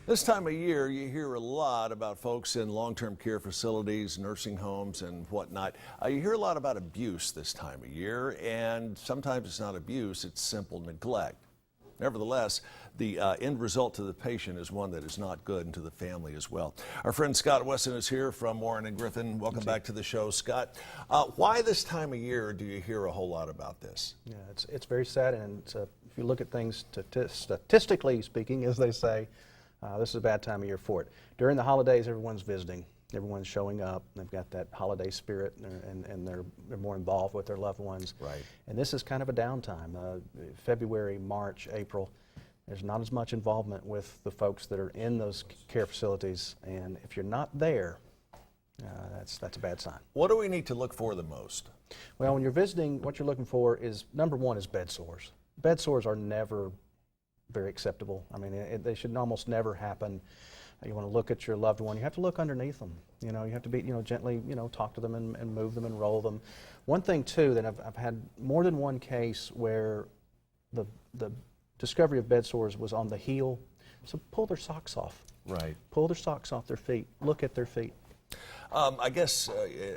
This time of year, you hear a lot about folks in long-term care facilities, nursing homes, and whatnot. You hear a lot about abuse this time of year, and sometimes it's not abuse, it's simple neglect. Nevertheless, the end result to the patient is one that is not good, and to the family as well. Our friend Scott Wesson is here from Warren and Griffin. Welcome back to the show, Scott. Why this time of year do you hear a whole lot about this? Yeah, it's very sad, and if you look at things statistically speaking, as they say, this is a bad time of year for it. During the holidays, everyone's visiting. Everyone's showing up. They've got that holiday spirit, and they're more involved with their loved ones. Right. And this is kind of a downtime. February, March, April, there's not as much involvement with the folks that are in those care facilities. And if you're not there, that's a bad sign. What do we need to look for the most? Well, when you're visiting, what you're looking for is, number one, is bed sores. Bed sores are never very acceptable. I mean, they should almost never happen. You want to look at your loved one, you have to look underneath them. You know, you have to be, gently, talk to them and move them and roll them. One thing, too, that I've had more than one case where the discovery of bed sores was on the heel. So pull their socks off. Right. Pull their socks off their feet. Look at their feet. I guess,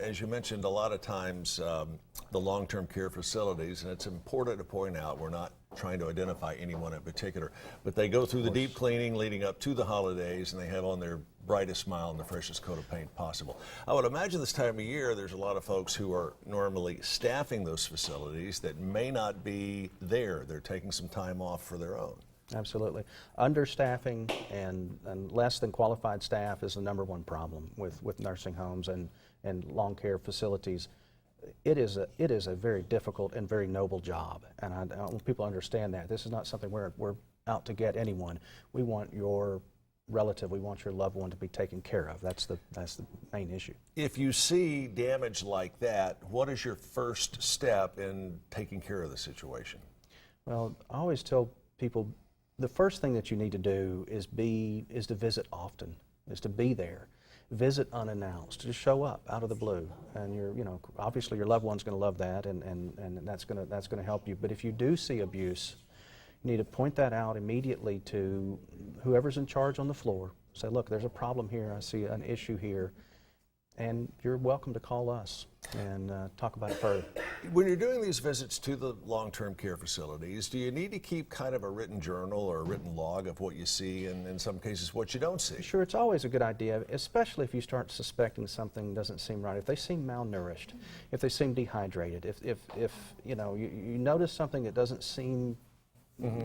as you mentioned, a lot of times the long-term care facilities, and it's important to point out, we're not trying to identify anyone in particular, but they go through the deep cleaning leading up to the holidays, and they have on their brightest smile and the freshest coat of paint possible. I would imagine this time of year there's a lot of folks who are normally staffing those facilities that may not be there. They're taking some time off for their own. Absolutely. Understaffing and less than qualified staff is the number one problem with nursing homes and long care facilities. It is a very difficult and very noble job, and I want people to understand that. This is not something we're out to get anyone. We want your relative, we want your loved one to be taken care of. That's the main issue. If you see damage like that, what is your first step in taking care of the situation? Well, I always tell people the first thing that you need to do is to visit often, is to be there. Visit unannounced. Just show up out of the blue, and obviously your loved one's going to love that, and that's going to help you. But if you do see abuse, you need to point that out immediately to whoever's in charge on the floor. Say, look, there's a problem here. I see an issue here, and you're welcome to call us and talk about it further. When you're doing these visits to the long-term care facilities, do you need to keep kind of a written journal or a written log of what you see, and in some cases what you don't see? Sure, it's always a good idea, especially if you start suspecting something doesn't seem right. If they seem malnourished, if they seem dehydrated, if you notice something that doesn't seem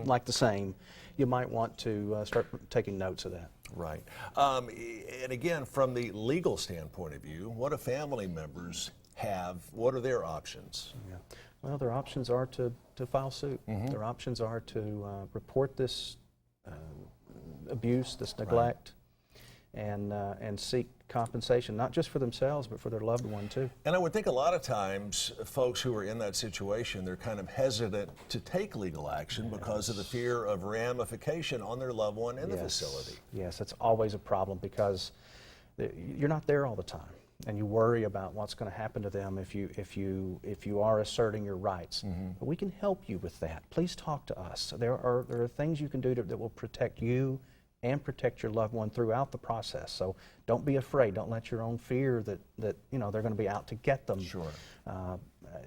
like the same, you might want to start taking notes of that. Right. And again, from the legal standpoint of view, what do family members have? What are their options? Yeah. Well, their options are to file suit. Their options are to report this abuse, this neglect, and seek compensation, not just for themselves, but for their loved one, too. And I would think a lot of times folks who are in that situation, they're kind of hesitant to take legal action because of the fear of ramification on their loved one in the facility. Yes, it's always a problem because you're not there all the time, and you worry about what's going to happen to them if you are asserting your rights. But we can help you with that. Please talk to us. There are things you can do that will protect you and protect your loved one throughout the process. So don't be afraid. Don't let your own fear that they're going to be out to get them. Sure.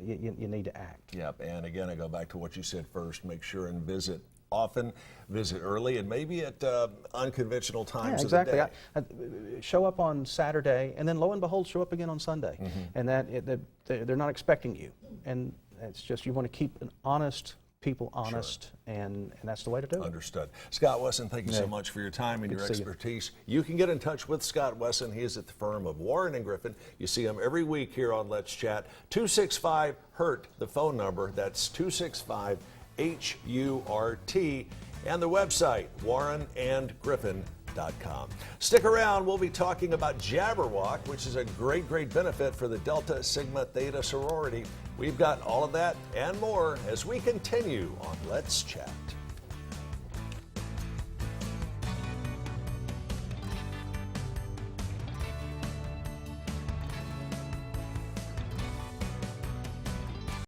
You need to act. Yep. And again, I go back to what you said first. Make sure and visit often, visit early, and maybe at unconventional times of the day. Show up on Saturday, and then lo and behold, show up again on Sunday. And they're not expecting you. And it's just you want to keep people honest, and that's the way to do it. Understood. Scott Wesson, thank you so much for your time and your expertise. You can get in touch with Scott Wesson. He is at the firm of Warren and Griffin. You see him every week here on Let's Chat. 265-HURT, the phone number. That's 265-HURT. And the website, warrenandgriffin.com. Stick around. We'll be talking about Jabberwock, which is a great benefit for the Delta Sigma Theta sorority. We've got all of that and more as we continue on Let's Chat.